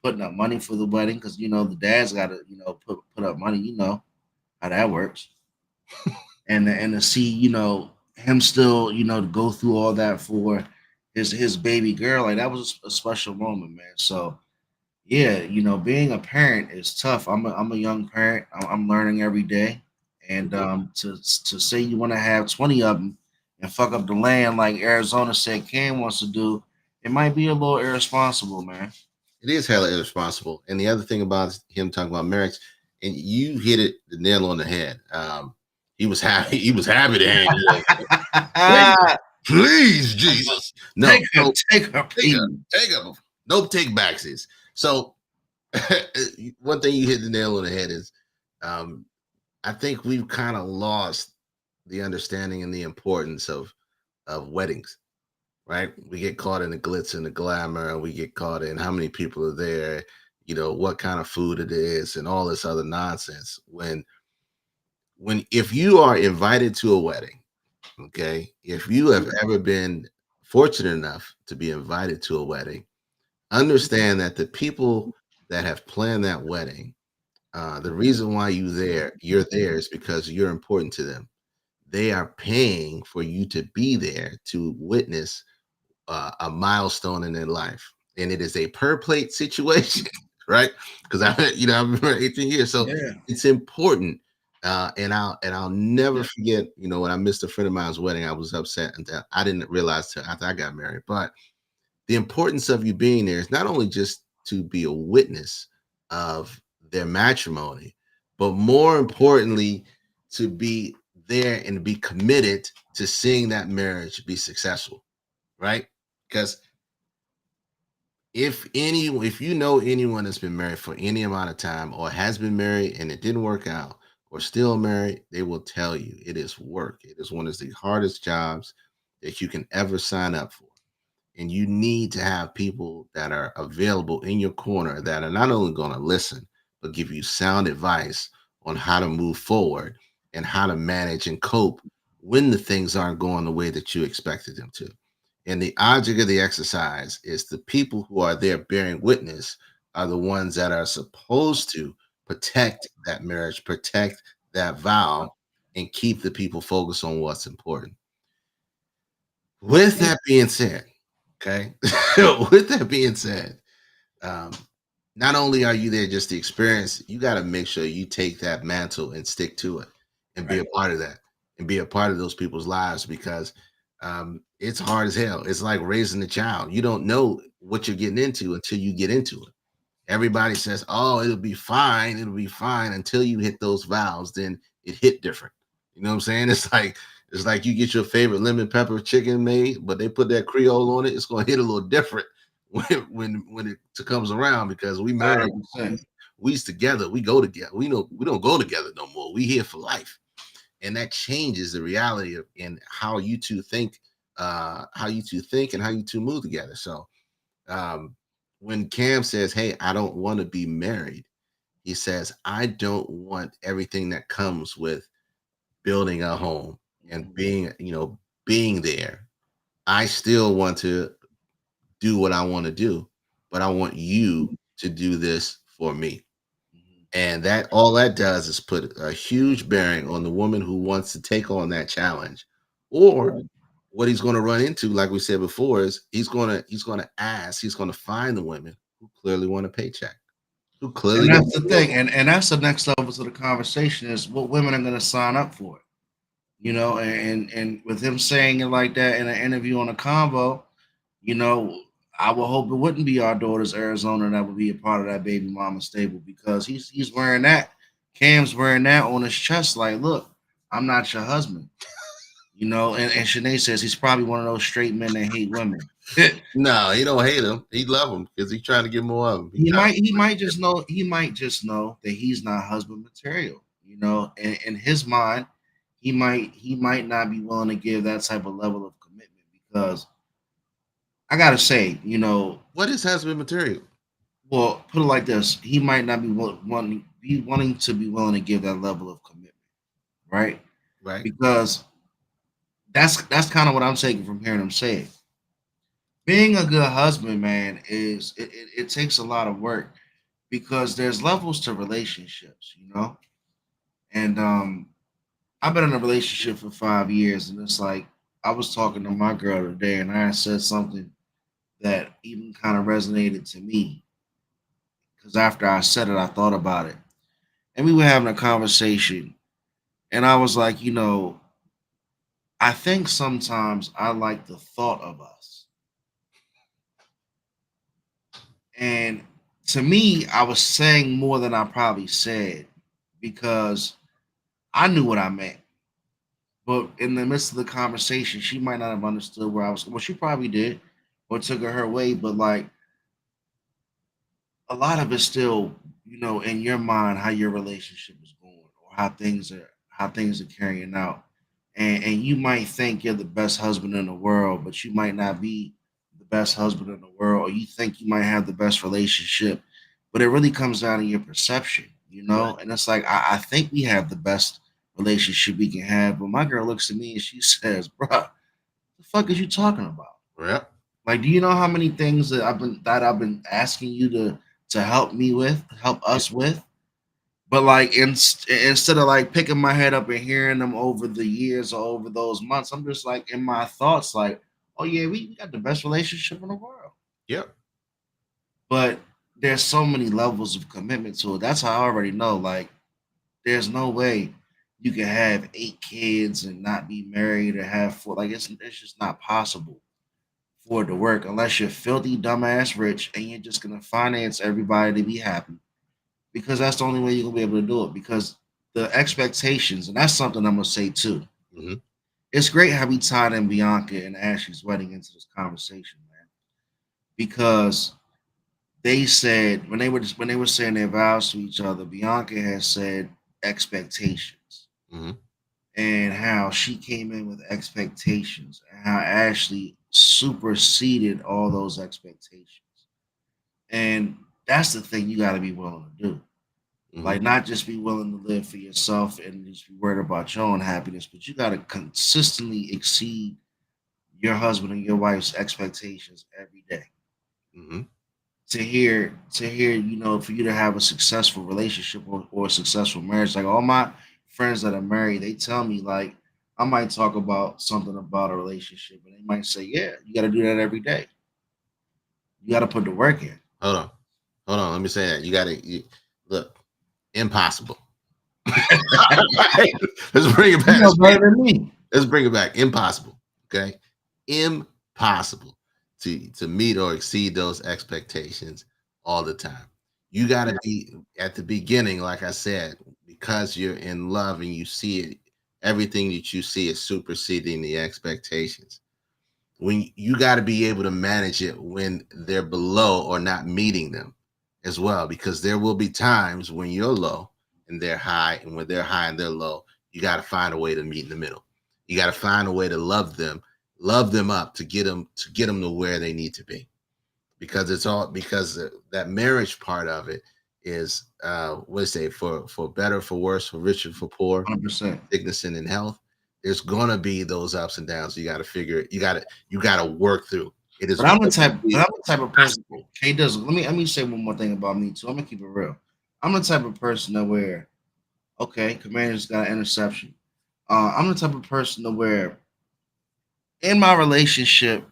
putting up money for the wedding, because the dad's got to put up money. You know how that works. And to see him still to go through all that for his baby girl, like, that was a special moment, man. So yeah, being a parent is tough. I'm a young parent. I'm learning every day, and to say you want to have 20 of them and fuck up the land like Arizona said Cam wants to do, it might be a little irresponsible, man. It is hella irresponsible. And the other thing about him talking about marriage, and you hit it the nail on the head. He was happy. He was happy to hand you that. Please, please, Jesus. No, no, Take her, take please. a no take backs is. So one thing you hit the nail on the head is um, I think we've kind of lost the understanding and the importance of weddings, right? We get caught in the glitz and the glamour, and we get caught in how many people are there, what kind of food it is, and all this other nonsense. When if you are invited to a wedding, okay, if you have ever been fortunate enough to be invited to a wedding, understand that the people that have planned that wedding, the reason why you're there is because you're important to them. They are paying for you to be there to witness a milestone in their life, and it is a per plate situation, right? Because I've been 18 years, so Yeah. it's important. And I'll never forget, when I missed a friend of mine's wedding, I was upset, and that I didn't realize till after I got married. But the importance of you being there is not only just to be a witness of their matrimony, but more importantly, to be there and be committed to seeing that marriage be successful, right? Because if you know anyone that's been married for any amount of time or has been married and it didn't work out or still married, they will tell you it is work. It is one of the hardest jobs that you can ever sign up for. And you need to have people that are available in your corner that are not only going to listen, but give you sound advice on how to move forward and how to manage and cope when the things aren't going the way that you expected them to. And the object of the exercise is the people who are there bearing witness are the ones that are supposed to protect that marriage, protect that vow, and keep the people focused on what's important. With that being said, okay, with that being said, um, not only are you there just to experience, you got to make sure you take that mantle and stick to it and be a Right. part of that and be a part of those people's lives because it's hard as hell. It's like raising a child. You don't know what you're getting into until you get into it. Everybody says, "Oh, it'll be fine. It'll be fine," until you hit those vows. Then it hit different. You know what I'm saying? It's like you get your favorite lemon pepper chicken made, but they put that Creole on it. It's gonna hit a little different when it comes around because we married, 100%. we's together, we go together. We know we don't go together no more. We here for life. and that changes the reality of in how you two think, and how you two move together. So when Cam says, "Hey, I don't want to be married," he says, "I don't want everything that comes with building a home and being there. I still want to do what I want to do, but I want you to do this for me." And that all that does is put a huge bearing on the woman who wants to take on that challenge. Or what he's going to run into, like we said before, is he's going to find the women who clearly want a paycheck, who clearly And that's don't. the thing, and that's the next level to the conversation is what women are going to sign up for it. And with him saying it like that in an interview on a convo, you know, I would hope it wouldn't be our daughter's Arizona that would be a part of that baby mama stable because he's wearing that. Cam's wearing that on his chest, like, look, I'm not your husband. And Shanae says he's probably one of those straight men that hate women. No, he don't hate him. He love him because he's trying to get more of them. He might just know that he's not husband material. In his mind, he might not be willing to give that type of level of commitment because I gotta say, What is husband material? well, put it like this: he might not be wanting to be willing to give that level of commitment, right? Right. Because that's kind of what I'm taking from hearing him say it. Being a good husband, man, it takes a lot of work because there's levels to relationships. And I've been in a relationship for 5 years, and it's like I was talking to my girl today, and I said something that even kind of resonated to me because after I said it, I thought about it, and we were having a conversation, and I was like, I think sometimes I like the thought of us, and to me, I was saying more than I probably said because I knew what I meant. But in the midst of the conversation, she might not have understood where I was. Well, she probably did, or took it her way. But like a lot of it's still, in your mind, how your relationship is going, or how things are carrying out. And you might think you're the best husband in the world, but you might not be the best husband in the world, or you think you might have the best relationship, but it really comes down to your perception. And it's like I think we have the best relationship we can have, but my girl looks at me and she says, "Bruh, the fuck is you talking about? Yeah. Like, do you know how many things that I've been asking you to help us with?" But like instead of like picking my head up and hearing them over the years or over those months, I'm just like in my thoughts, like, "Oh yeah, we got the best relationship in the world." Yep. But there's so many levels of commitment to it. That's how I already know. Like, there's no way you can have 8 kids and not be married or have four. Like, it's just not possible for it to work unless you're filthy dumbass rich and you're just gonna finance everybody to be happy. Because that's the only way you're gonna be able to do it. Because the expectations, and that's something I'm gonna say too. Hmm. It's great how we tied in Bianca and Ashley's wedding into this conversation, man. Because they said when they were saying their vows to each other, Bianca has said expectations Hmm. and how she came in with expectations and how Ashley superseded all those expectations. And that's the thing you got to be willing to do. Hmm. Like, not just be willing to live for yourself and just be worried about your own happiness, but you got to consistently exceed your husband and your wife's expectations every day. Hmm. To hear, for you to have a successful relationship or a successful marriage. Like all my friends that are married, they tell me like I might talk about something about a relationship, and they might say, "Yeah, you got to do that every day. You got to put the work in." Hold on. Hold on. Let me say that. Look, impossible. Let's bring it back. You know better than me. Let's bring it back. Impossible. Okay. Impossible to meet or exceed those expectations all the time. You got to be at the beginning, like I said, because you're in love and you see it, everything that you see is superseding the expectations. When you got to be able to manage it when they're below or not meeting them as well, because there will be times when you're low and they're high, and when they're high and they're low, you got to find a way to meet in the middle. You got to find a way to love them up to get them to where they need to be, because that marriage part of it is what say for better, for worse, for richer, for poor, 100%. sickness and in health. There's gonna be those ups and downs. You got to figure. You got to work through. It is. But I'm the type of person. K does. Let me say one more thing about me too. I'm gonna keep it real. I'm the type of person that where, okay, Commanders got an interception. I'm the type of person to where, in my relationship,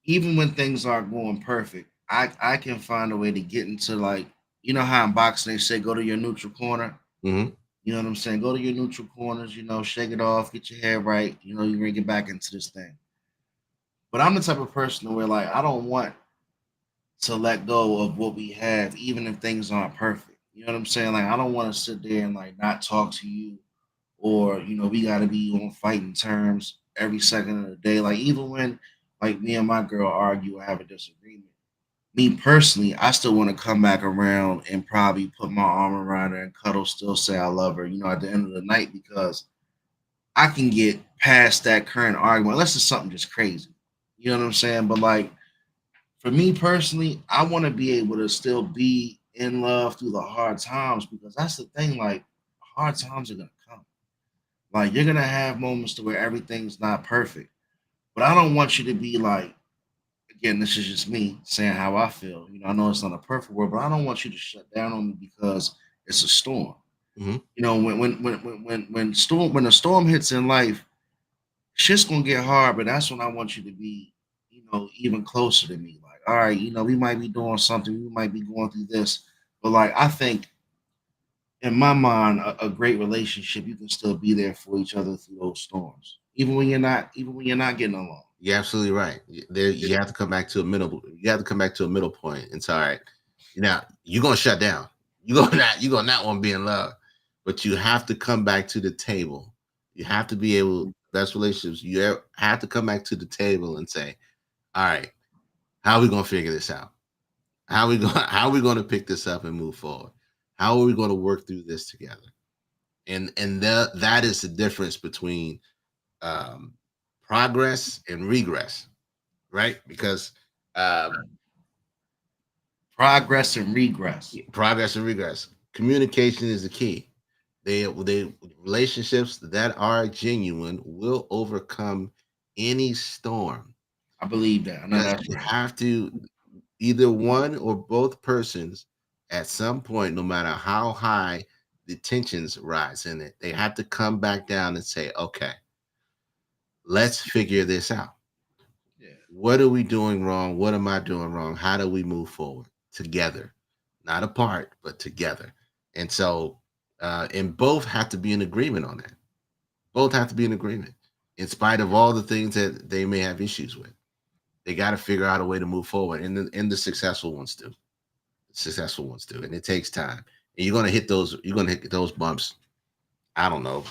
even when things aren't going perfect, I can find a way to get into, like, you know how in boxing they say go to your neutral corner. Mm-hmm. You know what I'm saying? Go to your neutral corners. You know, shake it off, get your hair right. You know, you're gonna get back into this thing. But I'm the type of person where, like, I don't want to let go of what we have, even if things aren't perfect. You know what I'm saying? Like, I don't want to sit there and like not talk to you, or we got to be on fighting terms every second of the day. Like, even when like me and my girl argue or have a disagreement, me personally, I still want to come back around and probably put my arm around her and cuddle, still say I love her. At the end of the night, because I can get past that current argument unless it's something just crazy. You know what I'm saying? But like, for me personally, I want to be able to still be in love through the hard times, because that's the thing. Like, hard times are gonna come. Like, you're gonna have moments to where everything's not perfect. But I don't want you to be like, again, this is just me saying how I feel. I know it's not a perfect world, but I don't want you to shut down on me because it's a storm. Mm-hmm. When a storm hits in life, shit's gonna get hard, but that's when I want you to be, even closer to me. Like, all right, we might be doing something, we might be going through this, but like, I think in my mind, a great relationship, you can still be there for each other through those storms, even when you're not getting along. You're absolutely right. You have to come back to a middle. You have to come back to a middle point. It's all right. Now you're gonna shut down. You're gonna not want to be in love, but you have to come back to the table. You have to be able. Best relationships. You have to come back to the table and say, all right, how are we gonna figure this out? How are we gonna pick this up and move forward? How are we gonna work through this together? And that is the difference between progress and regress, right? Because progress and regress. Communication is the key. They relationships that are genuine will overcome any storm. I believe that. I know that's You right. have to, either one or both persons, at some point, no matter how high the tensions rise in it, they have to come back down and say, okay, let's figure this out. Yeah. What are we doing wrong? What am I doing wrong? How do we move forward together? Not apart, but together. And so, and both have to be in agreement on that. Both have to be in agreement, in spite of all the things that they may have issues with. They got to figure out a way to move forward, and the successful ones do. Successful ones do, and it takes time. And you're gonna hit those. You're gonna hit those bumps. I don't know,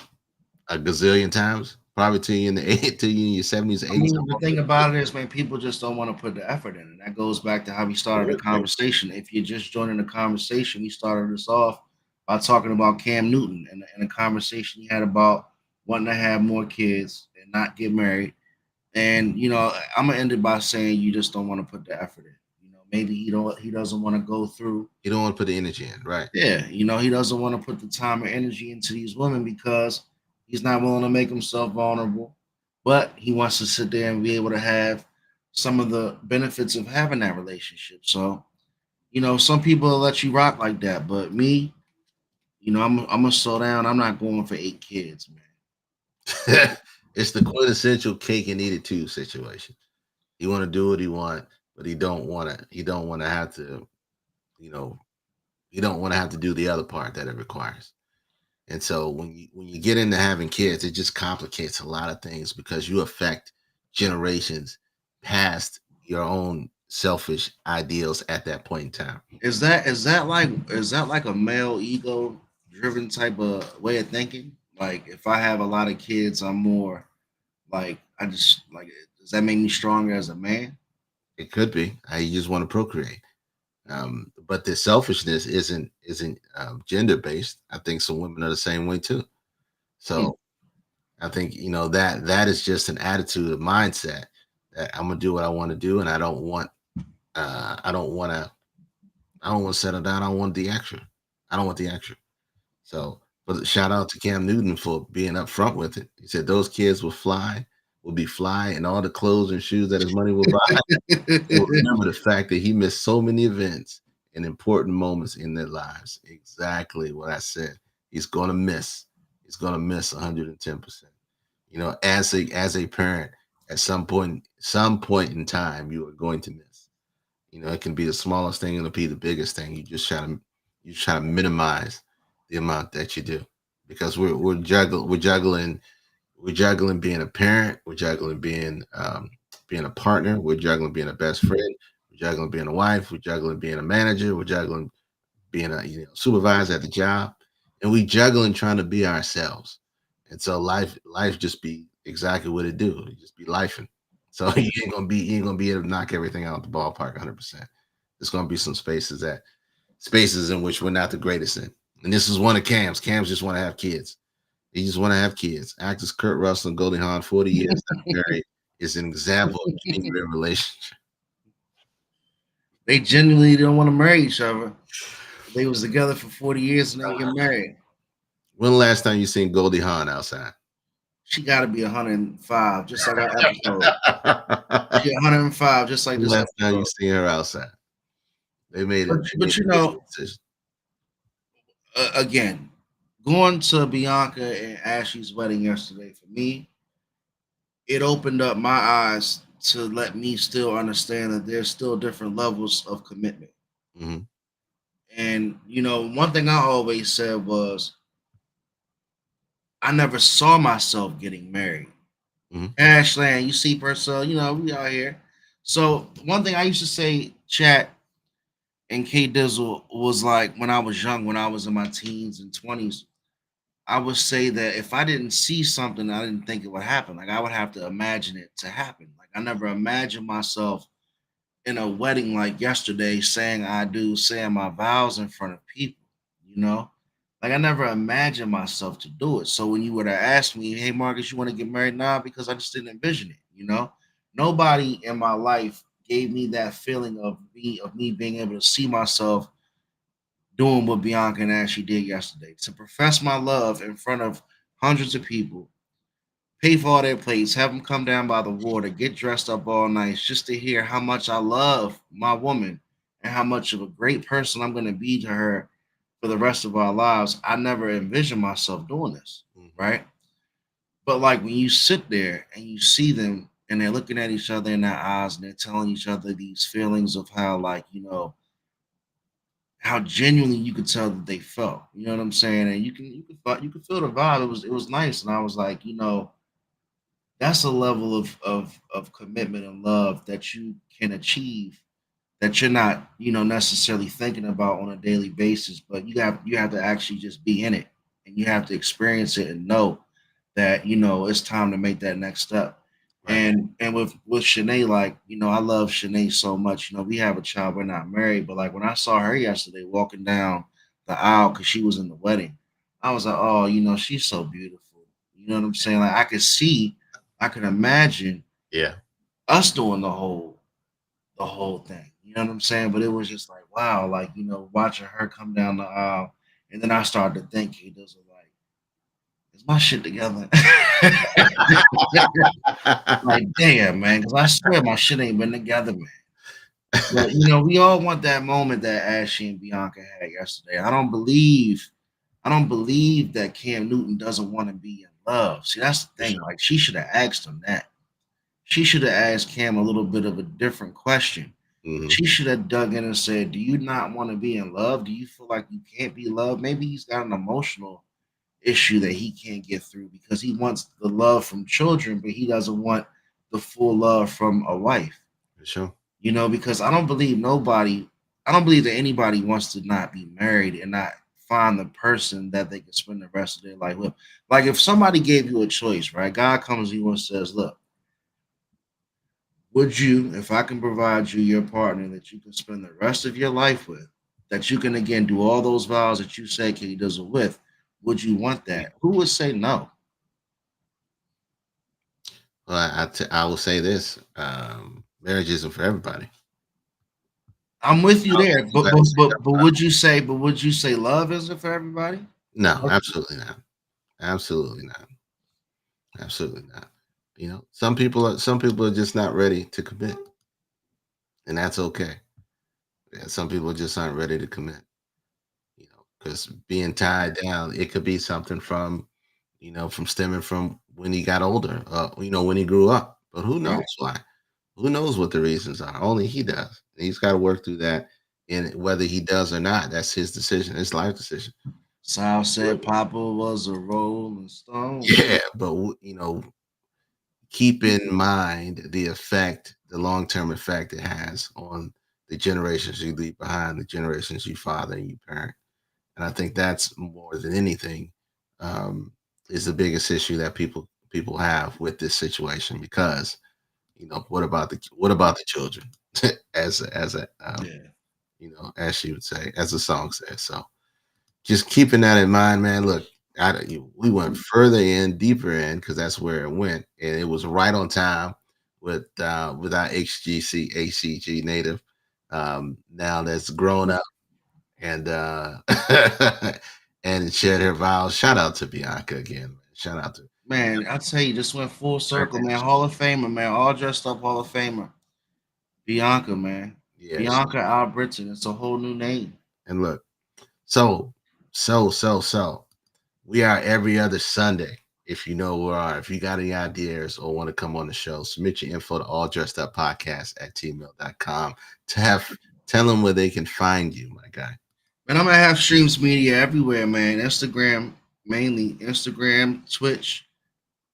a gazillion times, probably till you in your 70s, 80s. I mean, the thing about it is, man, people just don't want to put the effort in. And that goes back to how we started the conversation. If you're just joining the conversation, we started this off by talking about Cam Newton and a conversation he had about wanting to have more kids and not get married. And I'm gonna end it by saying you just don't want to put the effort in. Maybe he doesn't want to go through. You don't want to put the energy in, right? Yeah, he doesn't want to put the time or energy into these women because he's not willing to make himself vulnerable, but he wants to sit there and be able to have some of the benefits of having that relationship. So, some people will let you rock like that, but me, I'm gonna slow down. I'm not going for 8 kids, man. It's the quintessential cake and eat it too situation. You want to do what he want, but he don't want to. He don't want to have to. You don't want to have to do the other part that it requires. And so when you get into having kids, it just complicates a lot of things because you affect generations past your own selfish ideals at that point in time. Is that like a male ego driven type of way of thinking? Like, if I have a lot of kids, I'm more like, I just like, does that make me stronger as a man? It could be. You just want to procreate. But the selfishness isn't gender based. I think some women are the same way too. So I think, that is just an attitude, a mindset that I'm gonna do what I want to do, and I don't want to settle down. I want the extra. I don't want the extra. So, but shout out to Cam Newton for being upfront with it. He said those kids will be fly, and all the clothes and shoes that his money will buy. Will remember the fact that he missed so many events and important moments in their lives. Exactly what I said. He's gonna miss. He's gonna miss 110%. As a parent, at some point in time, you are going to miss. It can be the smallest thing, it'll be the biggest thing. You try to minimize the amount that you do, because we're juggling being a parent, we're juggling being a partner, we're juggling being a best friend, we're juggling being a wife, we're juggling being a manager, we're juggling being a supervisor at the job, and we juggling trying to be ourselves. And so life just be exactly what it do. It just be lifing. So you ain't gonna be able to knock everything out the ballpark 100%. There's gonna be some spaces in which we're not the greatest in. And this is one of Cam's. Cam's just want to have kids. He just want to have kids. Actors Kurt Russell and Goldie Hawn, 40 years married, is an example of a genuine relationship. They genuinely don't want to marry each other. They was together for 40 years and they get married. When the last time you seen Goldie Hawn outside? She got to be 105, just like our episode. She 105, just like this. Last time you seen her outside? They made it. But again, going to Bianca and Ashley's wedding yesterday, for me, it opened up my eyes to let me still understand that there's still different levels of commitment. Mm-hmm. And, one thing I always said was, I never saw myself getting married. Mm-hmm. Ashland, you see Purcell, we out here. So one thing I used to say, chat and K Dizzle, was like when I was young, when I was in my teens and 20s, I would say that if I didn't see something, I didn't think it would happen. Like I would have to imagine it to happen. Like I never imagined myself in a wedding like yesterday saying I do, saying my vows in front of people, Like I never imagined myself to do it. So when you were to ask me, hey Marcus, you want to get married now? Because I just didn't envision it, Nobody in my life gave me that feeling of me being able to see myself doing what Bianca and Ashley did yesterday. To profess my love in front of hundreds of people, pay for all their plates, have them come down by the water, get dressed up all nice, just to hear how much I love my woman and how much of a great person I'm going to be to her for the rest of our lives. I never envisioned myself doing this, right? But like when you sit there and you see them and they're looking at each other in their eyes and they're telling each other these feelings of how, like, how genuinely you could tell that they felt. You know what I'm saying? And you can feel the vibe. It was nice, and I was like, that's a level of commitment and love that you can achieve that you're not, necessarily thinking about on a daily basis, but you have to actually just be in it, and you have to experience it and know that, it's time to make that next step. Right. And with Shanae, like, I love Shanae so much. We have a child, we're not married, but like when I saw her yesterday walking down the aisle because she was in the wedding, I was like, oh, she's so beautiful. You know what I'm saying? Like I can imagine us doing the whole thing. You know what I'm saying? But it was just like, wow, like, watching her come down the aisle. And then I started to think, he does it like, is my shit together? Like, damn, man, because I swear my shit ain't been together, man. But, we all want that moment that Ashley and Bianca had yesterday. I don't believe that Cam Newton doesn't want to be in love. See, that's the thing. Like, she should have asked him that. She should have asked Cam a little bit of a different question. Mm-hmm. She should have dug in and said, do you not want to be in love? Do you feel like you can't be loved? Maybe he's got an emotional issue that he can't get through because he wants the love from children, but he doesn't want the full love from a wife. For sure. Because I don't believe that anybody wants to not be married and not find the person that they can spend the rest of their life with. Like if somebody gave you a choice, right? God comes to you and says, look, would you, if I can provide you your partner that you can spend the rest of your life with, that you can again do all those vows that you say K does it with, would you want that? Who would say no? Well, I will say this: marriage isn't for everybody. I'm with you there, You gotta say that. but would you say love isn't for everybody? No, absolutely not. Absolutely not. Absolutely not. You know, some people are just not ready to commit, and that's okay. Yeah, some people just aren't ready to commit. You know, because being tied down, it could be something from, from stemming from when he got older, when he grew up. But who knows Right. why? Who knows what the reasons are? Only he does. He's got to work through that. And whether he does or not, that's his decision, his life decision. Sal said Papa was a rolling stone. Yeah, but keep in mind the long-term effect it has on the generations you leave behind, the generations you father and you parent. And I think that's more than anything, is the biggest issue that people have with this situation, because what about the children, Yeah. as she would say, as the song says. So just keeping that in mind, man. Look, we went further in, deeper in, because that's where it went, and it was right on time with our HGC native, now that's grown up and and shared her vows. Shout out to Bianca again, man. Shout out to Man, I tell you, just went full circle, man. Hall of Famer, man. All dressed up Hall of Famer. Bianca, man. yes. Bianca Albritton. It's a whole new name. And look, so we are every other Sunday. If you know where are, if you got any ideas or want to come on the show, submit your info to alldresseduppodcast@gmail.com tell them where they can find you, my guy. And I'm gonna have streams media everywhere, man. Instagram, mainly Instagram, Twitch,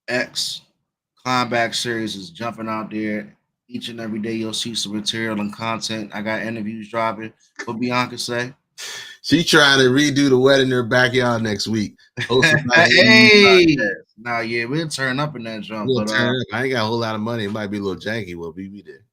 X, Climbback series is jumping out there. Each and every day you'll see some material and content. I got interviews dropping. What Bianca say? She trying to redo the wedding in her backyard next week. Hey, nah, yeah, we'll turn up in that jump. We'll But turn up. I ain't got a whole lot of money. It might be a little janky. We'll be there.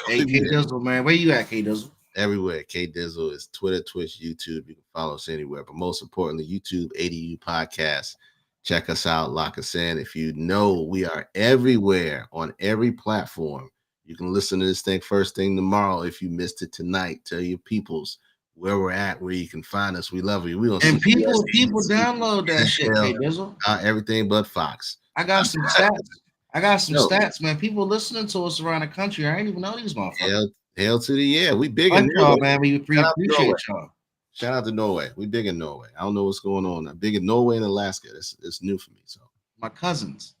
hey, K Dizzle, man, where you at, K Dizzle? Everywhere. K Dizzle is Twitter, Twitch, YouTube. You can follow us anywhere. But most importantly, YouTube, ADU Podcast. Check us out. Lock us in. If you know, we are everywhere on every platform. You can listen to this thing first thing tomorrow. If you missed it tonight, tell your peoples where we're at, where you can find us. We love you. We don't. And people download that shit, K Dizzle. Everything but Fox. I got some stats, man. People listening to us around the country. I didn't even know these motherfuckers. Hell to the yeah. We big Fuck in y'all, Norway. man. We appreciate y'all. Shout out to Norway. We big in Norway. I don't know what's going on. I'm big in Norway and Alaska. It's new for me. So My cousins.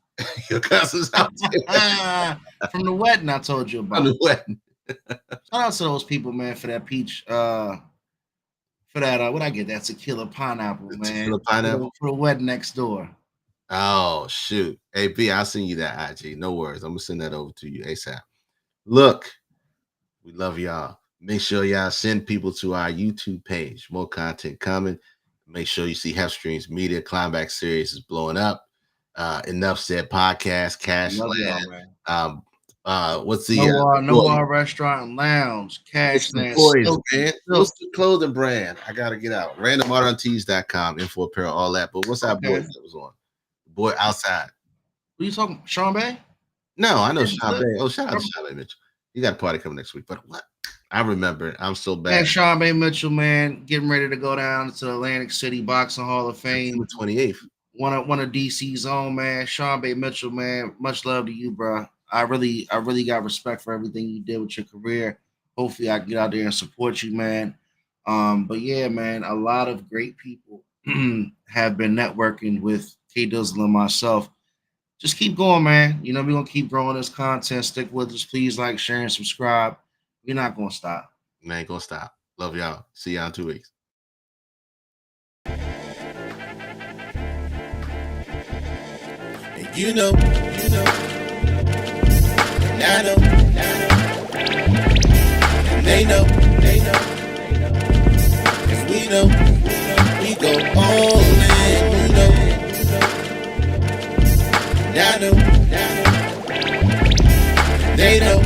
your cousins out there. From the wedding I told you about. On the wedding. Shout out to those people, man, for that peach, for that what I get, that tequila pineapple, man. Tequila pineapple? For the wedding next door. Oh shoot. Hey B, I'll send you that IG. No worries. I'm gonna send that over to you ASAP. Look, we love y'all. Make sure y'all send people to our YouTube page. More content coming. Make sure you see Hef Streams Media. Climbback series is blowing up. Enough Said Podcast, Cash Love Land. y'all, man. What's the Noir Restaurant and Lounge, Cash Land, boys, Silk- man? Silk. What's the clothing brand? I gotta get out. RandomArtOnTees.com, info apparel, all that. But what's our boy Okay. that was on? The boy outside. What you talking, Sean Bay? No, I know Yeah, Sean good. Bay. Oh, shout out to Sean Bay Mitchell. You got a party coming next week. But what? I remember. I'm so Man, bad. Sean Bay Mitchell, man, getting ready to go down to the Atlantic City Boxing Hall of Fame. The 28th. One of DC's own, man. Sean Bay Mitchell, man. Much love to you, bro. I really got respect for everything you did with your career. Hopefully, I can get out there and support you, man. But yeah, man, a lot of great people have been networking with K Dizzle and myself. Just keep going, man. You know, we're gonna keep growing this content. Stick with us. Please like, share, and subscribe. We're not gonna stop. Man, ain't gonna stop. Love y'all. See y'all in 2 weeks. And you know, and I know, and they know, and we know, we go all in, you know, and I know, they know.